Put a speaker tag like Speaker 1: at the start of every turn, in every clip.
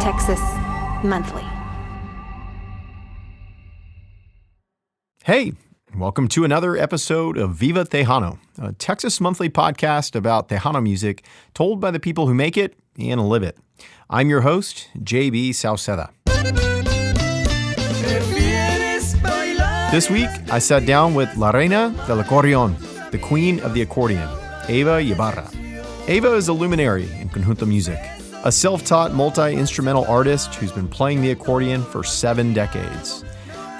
Speaker 1: Texas Monthly.
Speaker 2: Hey, welcome to another episode of Viva Tejano, a Texas Monthly podcast about Tejano music told by the people who make it and live it. I'm your host, JB Sauceda. This week, I sat down with La Reina del Accordion, the queen of the accordion, Eva Ybarra. Eva is a luminary in Conjunto music, a self-taught multi-instrumental artist who's been playing the accordion for 7 decades.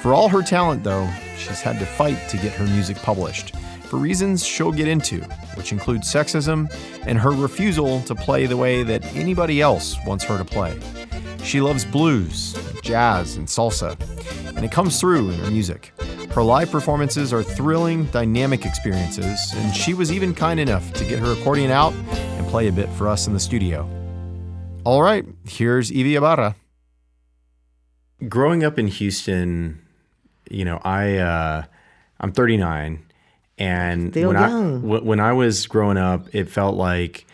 Speaker 2: For all her talent, though, she's had to fight to get her music published, for reasons she'll get into, which include sexism and her refusal to play the way that anybody else wants her to play. She loves blues, jazz, and salsa, and it comes through in her music. Her live performances are thrilling, dynamic experiences, and she was even kind enough to get her accordion out and play a bit for us in the studio. All right, here's Eva Ybarra. Growing up in Houston, you know, I'm 39, and when I was growing up, it felt like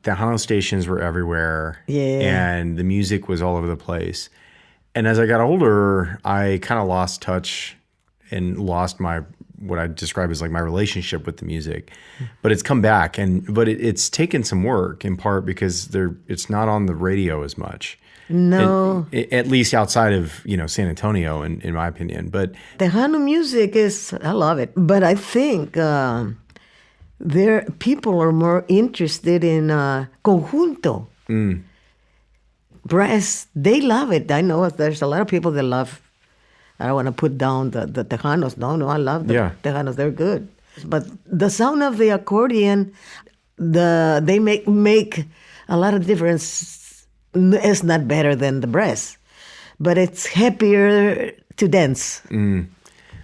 Speaker 2: Tejano stations were everywhere, and the music was all over the place. And as I got older, I kind of lost touch and lost what I describe as like my relationship with the music. But it's come back, but it's taken some work in part because it's not on the radio as much.
Speaker 3: No.
Speaker 2: At least outside of, San Antonio, in my opinion. But
Speaker 3: Tejano music I love it. But I think people are more interested in Conjunto. Brass, they love it. I know there's a lot of people that love. I don't want to put down the Tejanos. No, I love the Tejanos. They're good. But the sound of the accordion, they make a lot of difference. It's not better than the brass, but it's happier to dance,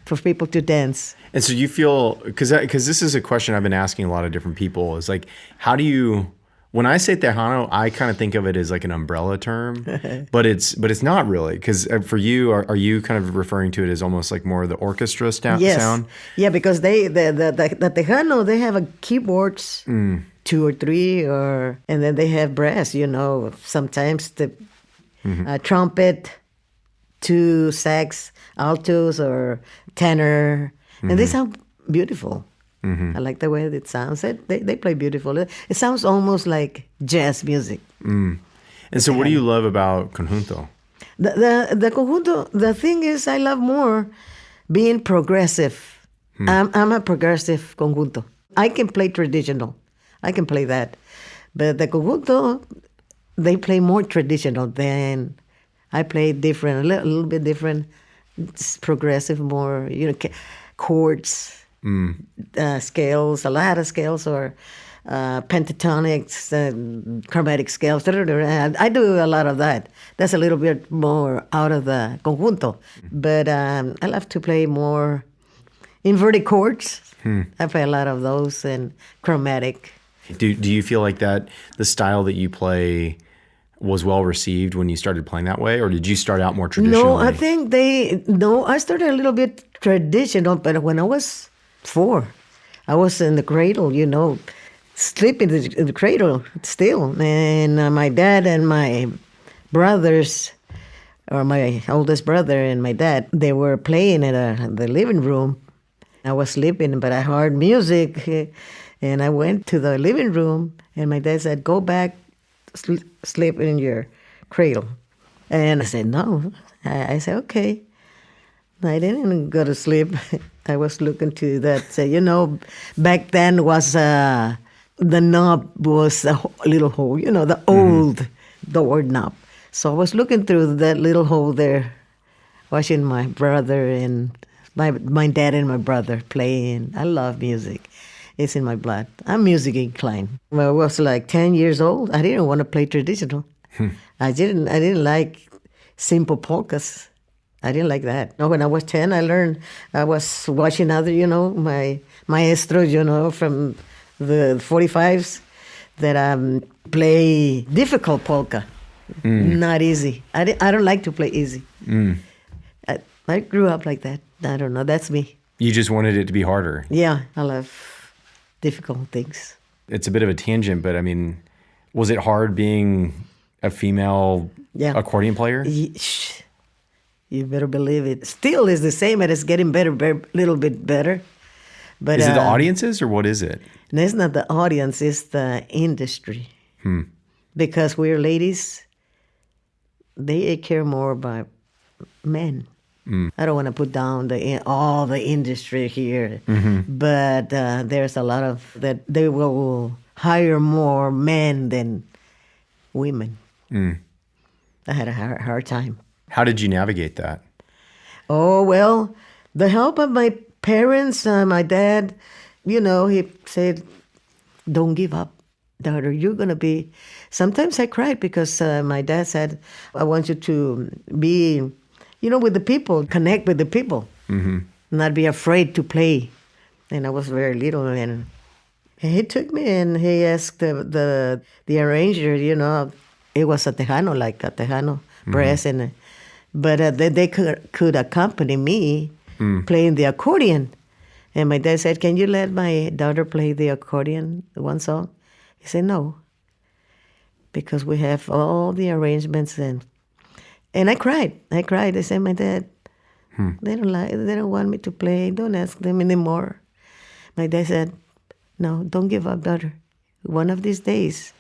Speaker 3: for people to dance.
Speaker 2: And so you feel, because this is a question I've been asking a lot of different people, is like, how do you, when I say Tejano, I kind of think of it as like an umbrella term, but it's not really, because for you, are you kind of referring to it as almost like more the orchestra sound?
Speaker 3: Yeah, because the Tejano, they have a keyboards, 2 or 3, and then they have brass, sometimes the trumpet, 2 sax, altos or tenor, and they sound beautiful. I like the way it sounds. They play beautiful. It sounds almost like jazz music.
Speaker 2: And so what do you love about Conjunto?
Speaker 3: The Conjunto, the thing is I love more being progressive. I'm a progressive Conjunto. I can play traditional. I can play that. But the Conjunto, they play more traditional than I play different, a little bit different. It's progressive more, chords. Scales, a lot of scales, or pentatonics, chromatic scales. I do a lot of that. That's a little bit more out of the Conjunto. But I love to play more inverted chords. I play a lot of those, and chromatic.
Speaker 2: Do you feel like that the style that you play was well received when you started playing that way, or did you start out more traditionally?
Speaker 3: No, I think I started a little bit traditional, but when I was 4, I was in the cradle, sleeping in the cradle still. And my dad and my brothers, or my oldest brother and my dad, they were playing in the living room. I was sleeping, but I heard music, and I went to the living room, and my dad said, "Go back, sleep in your cradle." And I said, "No." I said, "Okay." I didn't go to sleep. I was looking to that. Back then was the knob was a little hole. The old door knob. So I was looking through that little hole there, watching my brother and my dad and my brother playing. I love music. It's in my blood. I'm music inclined. When I was like 10 years old, I didn't want to play traditional. I didn't like simple polkas. I didn't like that. No, when I was 10, I was watching other, my maestro, from the 45s that play difficult polka. Not easy. I don't like to play easy. I grew up like that. I don't know. That's me.
Speaker 2: You just wanted it to be harder.
Speaker 3: Yeah, I love difficult things.
Speaker 2: It's a bit of a tangent, but I mean, was it hard being A female
Speaker 3: Yeah.
Speaker 2: accordion player?
Speaker 3: You better believe it. Still is the same, and it's getting better, little bit better. But
Speaker 2: Is it the audiences or what is it?
Speaker 3: and it's not the audience; it's the industry. Because we're ladies, they care more about men. I don't want to put down all the industry here, but there's a lot of that they will hire more men than women. I had a hard time.
Speaker 2: How did you navigate that?
Speaker 3: Oh, well, the help of my parents, my dad, he said, don't give up, daughter. You're going to be... Sometimes I cried because my dad said, I want you to be, with the people, connect with the people, not be afraid to play. And I was very little, and he took me and he asked the arranger, it was a Tejano, like a Tejano brass, but they could accompany me playing the accordion. And my dad said, can you let my daughter play the accordion, one song? He said, no, because we have all the arrangements. And I cried. I said, my dad, they don't want me to play. Don't ask them anymore. My dad said, no, don't give up, daughter. One of these days,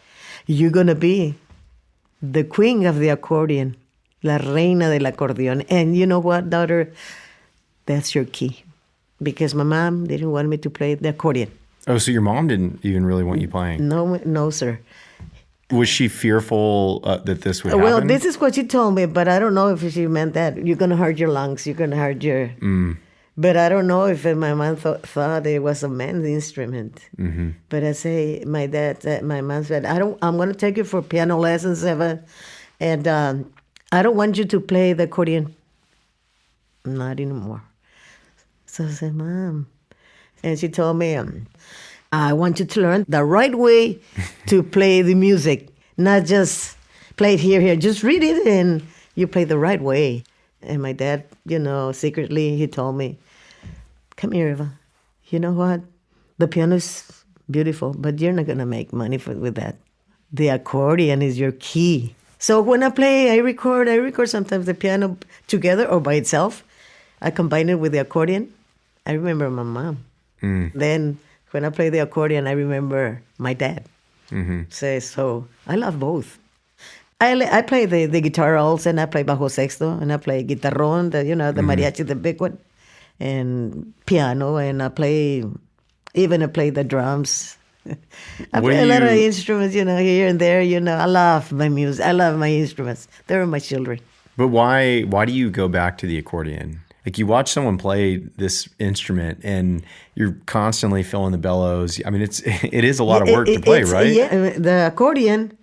Speaker 3: you're going to be the queen of the accordion, la reina del acordeón. And you know what, daughter? That's your key. Because my mom didn't want me to play the accordion.
Speaker 2: Oh, so your mom didn't even really want you playing?
Speaker 3: No, sir.
Speaker 2: Was she fearful that this would happen?
Speaker 3: Well, this is what she told me, but I don't know if she meant that. You're going to hurt your lungs. You're going to hurt your... But I don't know if my mom thought it was a man's instrument. But I say, my mom said, I'm going to take you for piano lessons, Eva, and I don't want you to play the accordion. Not anymore. So I said, Mom. And she told me, I want you to learn the right way to play the music, not just play it here. Just read it and you play the right way. And my dad, secretly, he told me, come here, Eva. You know what? The piano is beautiful, but you're not going to make money with that. The accordion is your key. So when I play, I record sometimes the piano together or by itself. I combine it with the accordion. I remember my mom. Then when I play the accordion, I remember my dad. So I love both. I play the guitar also, and I play bajo sexto, and I play guitarrón, the mariachi, the big one, and piano, and I play the drums. I play a lot of instruments, here and there. I love my music. I love my instruments. They're my children.
Speaker 2: But why do you go back to the accordion? Like, you watch someone play this instrument and you're constantly filling the bellows. I mean, it is a lot of work to play, right?
Speaker 3: Yeah, the accordion,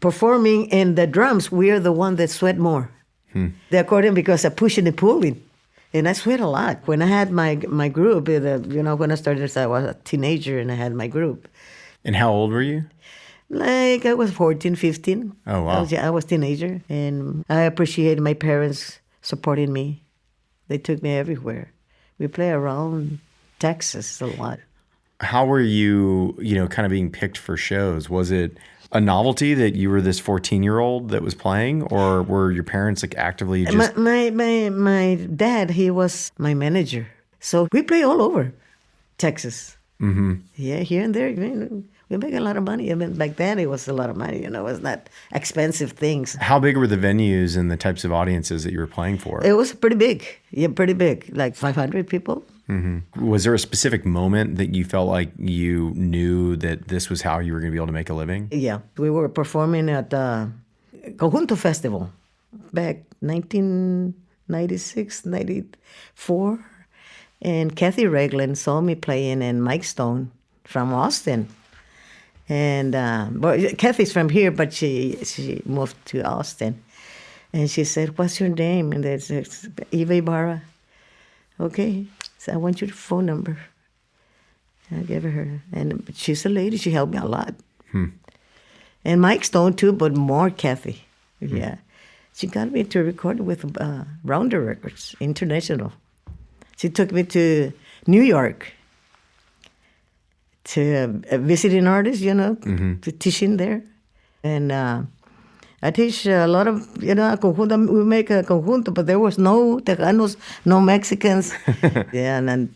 Speaker 3: performing, and the drums, we are the one that sweat more. The accordion, because I pushing and pulling, and I sweat a lot. When I had my group, when I started, I was a teenager and I had my group.
Speaker 2: And how old were you?
Speaker 3: Like, I was 14, 15.
Speaker 2: Oh, wow.
Speaker 3: I was teenager, and I appreciate my parents supporting me. They took me everywhere. We play around Texas a lot.
Speaker 2: How were you, kind of being picked for shows? Was it a novelty that you were this 14-year-old that was playing, or were your parents like actively just...
Speaker 3: My dad, he was my manager. So we play all over Texas. Yeah, here and there. We make a lot of money. I mean, back then it was a lot of money. It was not expensive things.
Speaker 2: How big were the venues and the types of audiences that you were playing for?
Speaker 3: It was pretty big. Yeah, pretty big. Like 500 people.
Speaker 2: Was there a specific moment that you felt like you knew that this was how you were going to be able to make a living?
Speaker 3: Yeah. We were performing at Conjunto Festival back 1996, 94. And Kathy Reglan saw me playing, and Mike Stone from Austin. And Kathy's from here, but she moved to Austin. And she said, what's your name? And they said, Ybarra. Okay. So I want your phone number. I gave her. And she's a lady. She helped me a lot. And Mike Stone too, but more Kathy. Yeah. She got me to record with Rounder Records, International. She took me to New York to visiting artists, to teaching there. And I teach a lot of, conjunto. We make a conjunto, but there was no Tejanos, no Mexicans. Yeah, and then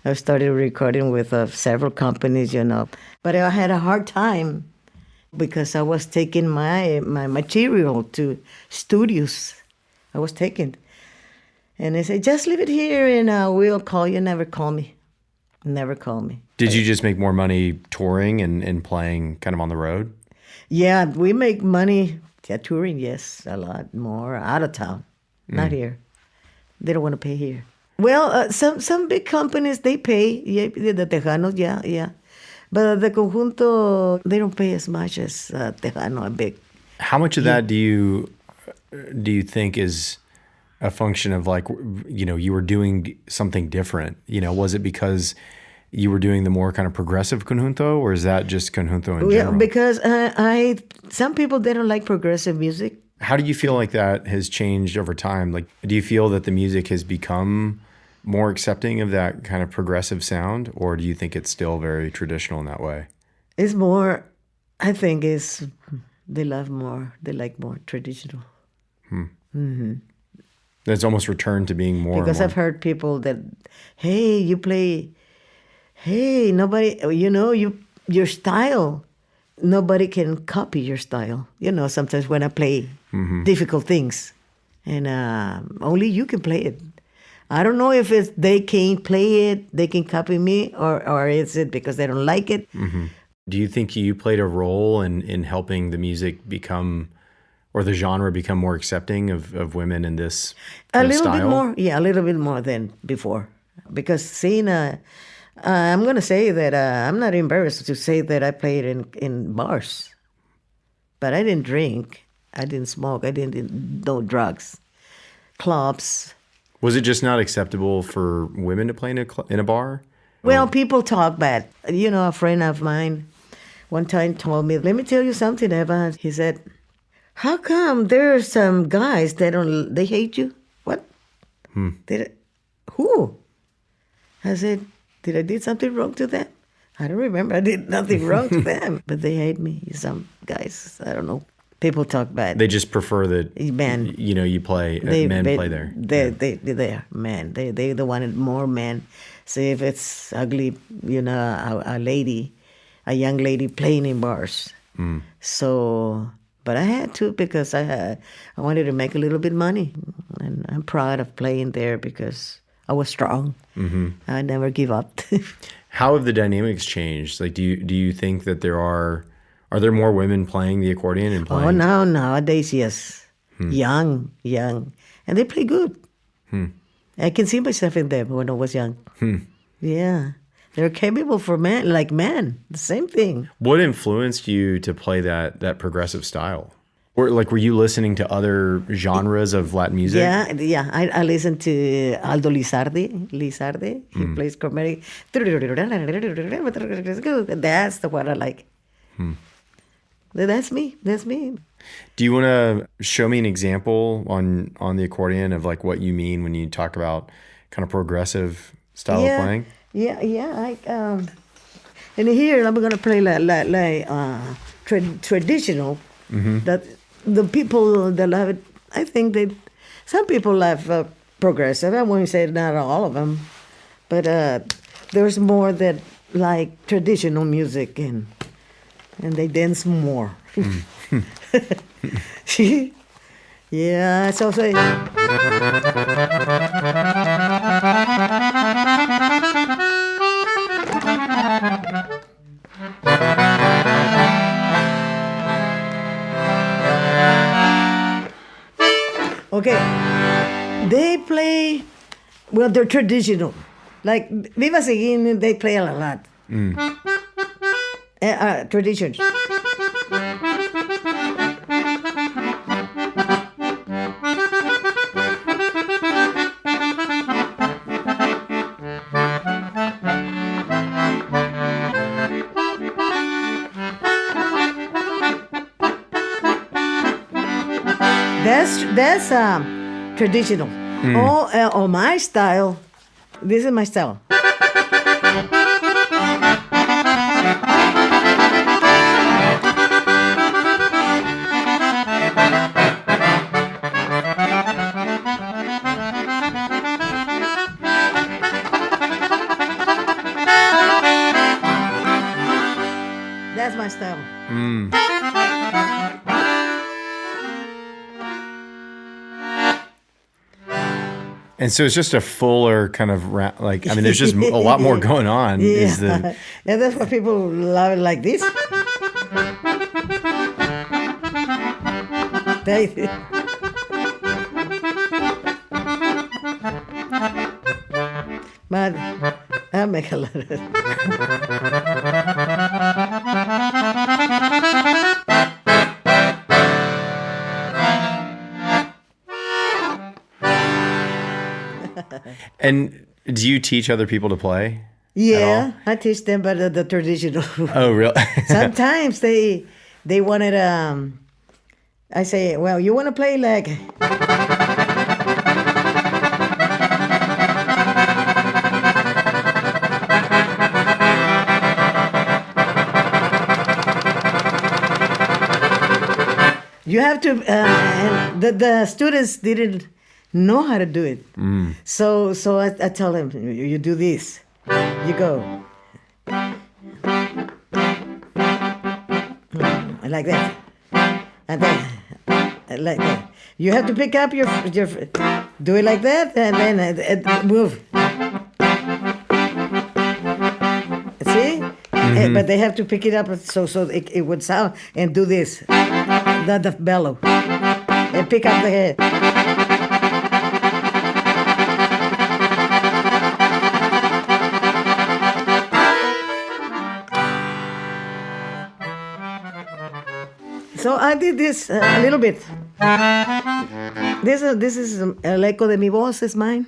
Speaker 3: I started recording with several companies, But I had a hard time because I was taking my material to studios. I was taking. And they said, just leave it here and we'll call you. Never call me. Never call me.
Speaker 2: Did you just make more money touring and playing kind of on the road?
Speaker 3: Yeah, we make money. Yeah, touring, yes, a lot more out of town, not here. They don't want to pay here. Well, some big companies, they pay. Yeah, the Tejanos, yeah. But the Conjunto, they don't pay as much as Tejano, big.
Speaker 2: How much of that do you think is a function of you were doing something different? Was it because you were doing the more kind of progressive conjunto, or is that just conjunto in general?
Speaker 3: Yeah, because some people, they don't like progressive music.
Speaker 2: How do you feel like that has changed over time? Like, do you feel that the music has become more accepting of that kind of progressive sound, or do you think it's still very traditional in that way?
Speaker 3: It's more, I think they like more traditional. Mm-hmm.
Speaker 2: It's almost returned to being more.
Speaker 3: Because I've heard people that, hey, you play, hey, nobody, your style, nobody can copy your style. Sometimes when I play difficult things, and only you can play it. I don't know if they can't play it, they can copy me, or is it because they don't like it?
Speaker 2: Mm-hmm. Do you think you played a role in helping the music become, or the genre become more accepting of women in this kind of style?
Speaker 3: Bit more, yeah, a little bit more than before. Because seeing, I'm going to say that I'm not embarrassed to say that I played in bars. But I didn't drink, I didn't smoke, I didn't do drugs, clubs.
Speaker 2: Was it just not acceptable for women to play in a bar?
Speaker 3: Well, people talk bad. A friend of mine one time told me, let me tell you something, Eva. He said, how come there are some guys they hate you? What? Who? I said, did I did something wrong to them? I don't remember. I did nothing wrong to them. But they hate me. Some guys, I don't know. People talk bad.
Speaker 2: They just prefer that
Speaker 3: men.
Speaker 2: You play, men play there.
Speaker 3: They're men. They wanted more men. See if it's ugly, a lady, a young lady playing in bars. So, but I had to because I wanted to make a little bit money, and I'm proud of playing there because I was strong. Mm-hmm. I never give up.
Speaker 2: How have the dynamics changed? Like, do you think that are there more women playing the accordion and playing?
Speaker 3: Oh, nowadays, yes. Young, and they play good. I can see myself in them when I was young. Yeah. They're capable for men, the same thing.
Speaker 2: What influenced you to play that progressive style? Or were you listening to other genres of Latin music?
Speaker 3: Yeah. I listen to Aldo Lizardi. He plays chromatic. That's the one I like. That's me.
Speaker 2: Do you want to show me an example on the accordion of what you mean when you talk about kind of progressive style of playing?
Speaker 3: Yeah. And here I'm gonna play traditional. That the people that love it, I think some people love progressive. I won't say not all of them, but there's more that like traditional music and they dance more. Yeah, so say. Okay, they play, well, they're traditional. Like Viva Seguin, they play a lot. Tradition. That's traditional. Oh, my style. This is my style. That's my style.
Speaker 2: And so it's just a fuller kind of like, I mean, there's just a lot more going on.
Speaker 3: Yeah. And that's why people love it like this. But I make a lot of it.
Speaker 2: And do you teach other people to play?
Speaker 3: Yeah, I teach them, but the traditional.
Speaker 2: Oh, really?
Speaker 3: Sometimes they wanted. I say, well, you want to play like. You have to, and the students didn't know how to do it. So I tell them, you do this. You go. Like that. And then, like that. You have to pick up your do it like that, and then move. See? But they have to pick it up so it would sound, and do this. The bellow. And pick up the head. So I did this a little bit. This is El Eco de Mi Voz is mine.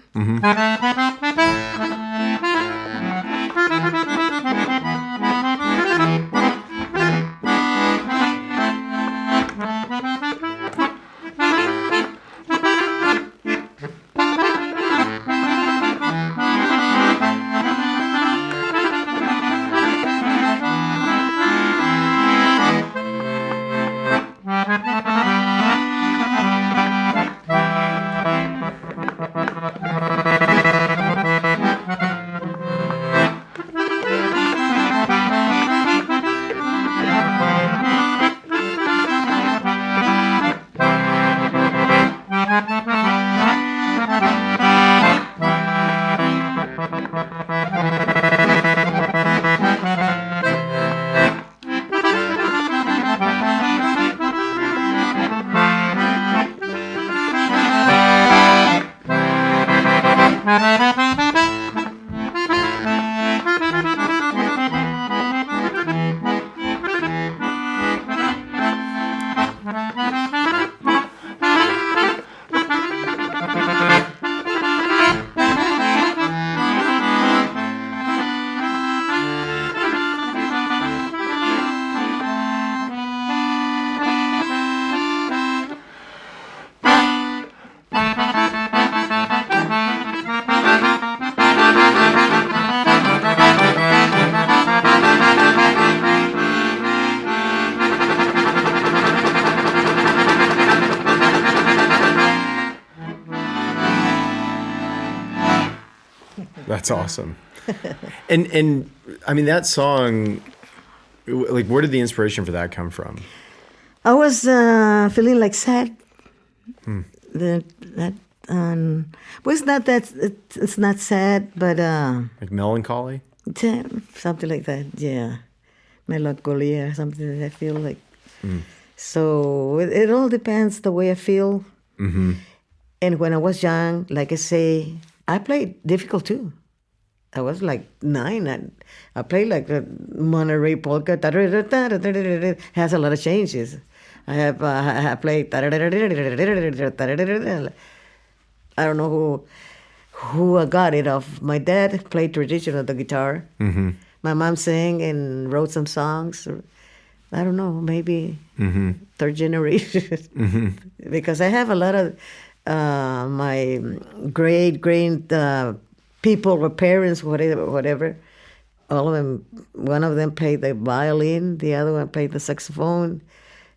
Speaker 2: That's awesome. And I mean, that song, like, where did the inspiration for that come from?
Speaker 3: I was feeling like sad. Well, it's not that it's not sad, but
Speaker 2: Like melancholy?
Speaker 3: something like that. Yeah, melancholia or something that I feel like. So it all depends the way I feel. And when I was young, like I say, I played difficult too. I was like 9, and I played like a Monterey polka. Has a lot of changes. I played. I don't know who got it off. My dad played traditional the guitar. My mom sang and wrote some songs. I don't know, maybe third generation. Because I have a lot of my great people or parents, whatever. All of them. One of them played the violin. The other one played the saxophone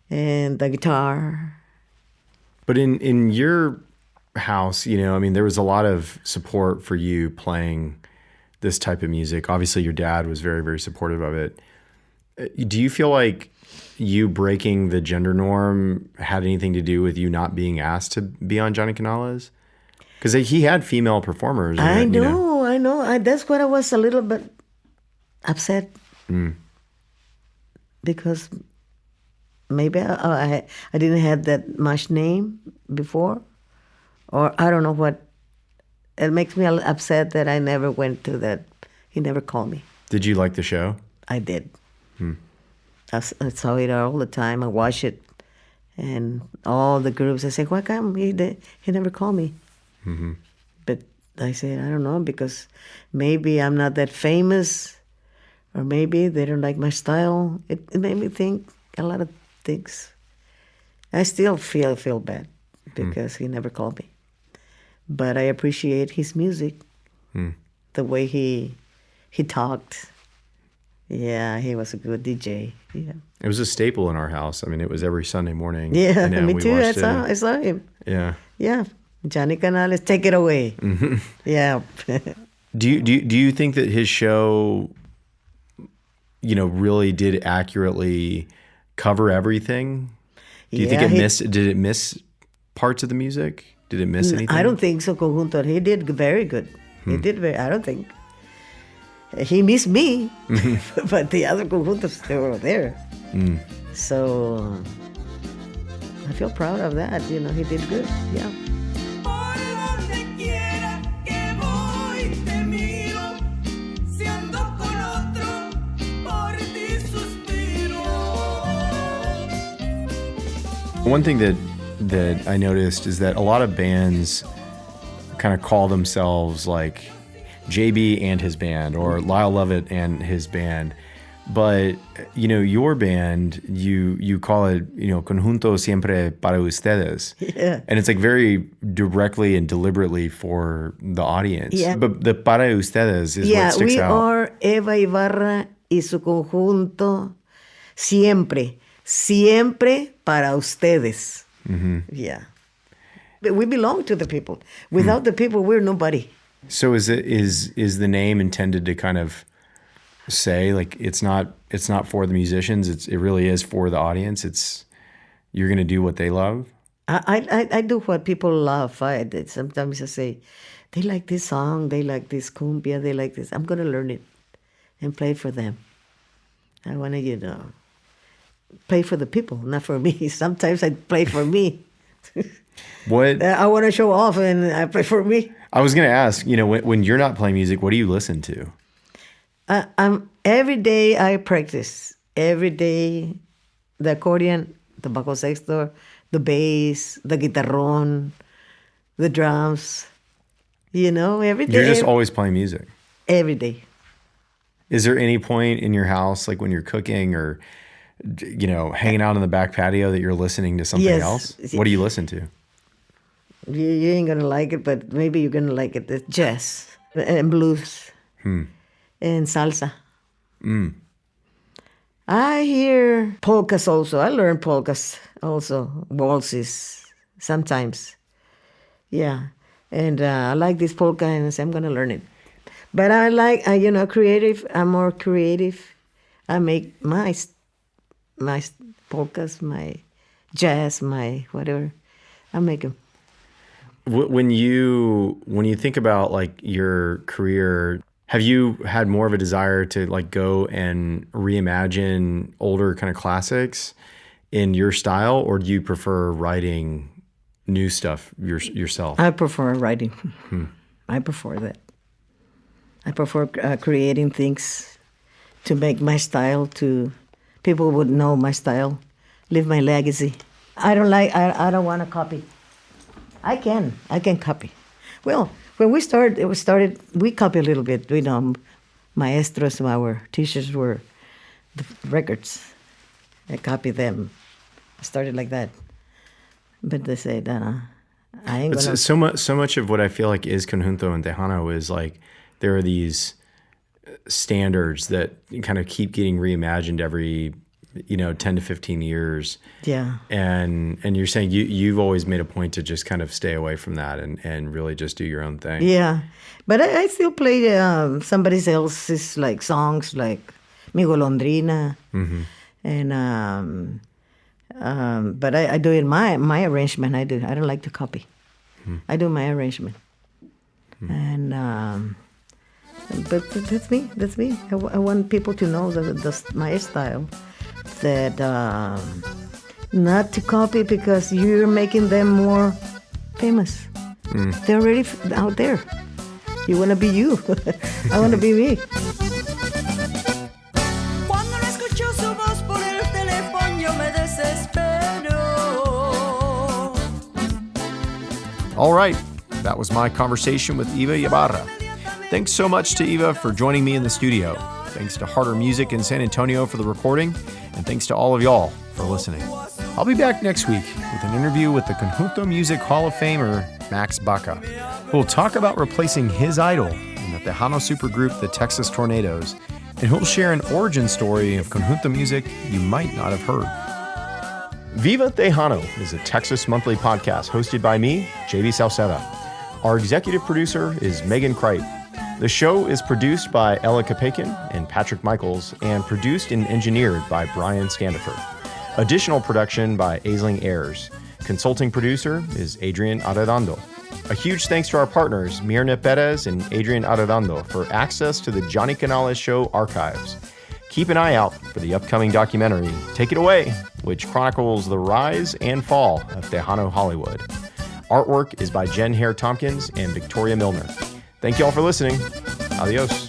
Speaker 3: and the guitar.
Speaker 2: But in your house, you know, I mean, there was a lot of support for you playing this type of music. Obviously, your dad was very, very supportive of it. Do you feel like you breaking the gender norm had anything to do with you not being asked to be on Johnny Canales? Because he had female performers.
Speaker 3: I know. That's what I was a little bit upset. Because maybe I didn't have that much name before. Or I don't know what. It makes me upset that I never went to that. He never called me.
Speaker 2: Did you like the show?
Speaker 3: I did. I saw it all the time. I watched it. And all the groups, I said, why come he never called me? But I said, I don't know, because maybe I'm not that famous, or maybe they don't like my style. It made me think a lot of things. I still feel bad because he never called me. But I appreciate his music, the way he talked. Yeah, he was a good DJ. Yeah.
Speaker 2: It was a staple in our house. I mean, it was every Sunday morning.
Speaker 3: Yeah, me too. I saw him.
Speaker 2: Yeah.
Speaker 3: Yeah. Johnny Canales, take it away. Yeah.
Speaker 2: Do you think that his show, really did accurately cover everything? Do you think did it miss parts of the music? Did it miss anything?
Speaker 3: I don't think so, Conjunto. He did very good. I don't think. He missed me, but the other Conjuntos, they were there. So I feel proud of that. He did good. Yeah.
Speaker 2: One thing that I noticed is that a lot of bands kind of call themselves like JB and his band, or Lyle Lovett and his band. But, your band, you call it, Conjunto siempre para ustedes.
Speaker 3: Yeah.
Speaker 2: And it's like very directly and deliberately for the audience.
Speaker 3: Yeah.
Speaker 2: But the para ustedes is what sticks out.
Speaker 3: Yeah, we are Eva Ybarra y su conjunto siempre para ustedes. Yeah. But we belong to the people. Without the people, we're nobody.
Speaker 2: So is the name intended to kind of say like it's not for the musicians, it really is for the audience? You're going to do what they love?
Speaker 3: I do what people love. Sometimes I say, they like this song, they like this cumbia, they like this. I'm going to learn it and play for them. I want to, play for the people, not for me. Sometimes I play for me.
Speaker 2: What?
Speaker 3: I want to show off and I play for me.
Speaker 2: I was going to ask, when you're not playing music, what do you listen to?
Speaker 3: Every day I practice. Every day, the accordion, the bajo sexto, the bass, the guitarrón, the drums. Every day.
Speaker 2: You're just always playing music?
Speaker 3: Every day.
Speaker 2: Is there any point in your house, like when you're cooking or, hanging out on the back patio, that you're listening to something else? What do you listen to?
Speaker 3: You ain't going to like it, but maybe you're going to like it. It's jazz and blues and salsa. I hear polkas also. I learn polkas also, waltzes sometimes. Yeah. And I like this polka, and I say, I'm going to learn it. But I like, creative. I'm more creative. I make my polkas, my jazz, my whatever. I make them.
Speaker 2: When you think about like your career, have you had more of a desire to like go and reimagine older kind of classics in your style, or do you prefer writing new stuff yourself?
Speaker 3: I prefer writing. I prefer that. I prefer creating things to make my style, to people would know my style, leave my legacy. I don't want to copy. I can copy. Well, when we started, we copy a little bit. Maestros, our teachers were the records. I copied them. I started like that. But they said, I ain't gonna.
Speaker 2: So much of what I feel like is Conjunto and Tejano is like there are these standards that kind of keep getting reimagined every 10 to 15 years.
Speaker 3: Yeah. And
Speaker 2: you're saying you've always made a point to just kind of stay away from that and really just do your own thing.
Speaker 3: Yeah. But I still play somebody else's like songs, like Mi Golondrina. And but I do it my arrangement. I don't like to copy. I do my arrangement. And but that's me. I want people to know that that's my style. That not to copy because you're making them more famous. They're already out there. You want to be you. I want to be me.
Speaker 2: All right, that was my conversation with Eva Ybarra. Thanks so much to Eva for joining me in the studio. Thanks to Harder Music in San Antonio for the recording, and thanks to all of y'all for listening. I'll be back next week with an interview with the Conjunto Music Hall of Famer, Max Baca, who will talk about replacing his idol in the Tejano supergroup, the Texas Tornadoes, and who'll share an origin story of Conjunto music you might not have heard. Viva Tejano is a Texas monthly podcast hosted by me, JB Salceda. Our executive producer is Megan Kripe. The show is produced by Ella Kapakin and Patrick Michaels and produced and engineered by Brian Scandifer. Additional production by Aisling Ayers. Consulting producer is Adrian Arredondo. A huge thanks to our partners, Mirna Perez and Adrian Arredondo, for access to the Johnny Canales Show archives. Keep an eye out for the upcoming documentary, Take It Away, which chronicles the rise and fall of Tejano Hollywood. Artwork is by Jen Hare Tompkins and Victoria Milner. Thank you all for listening. Adios.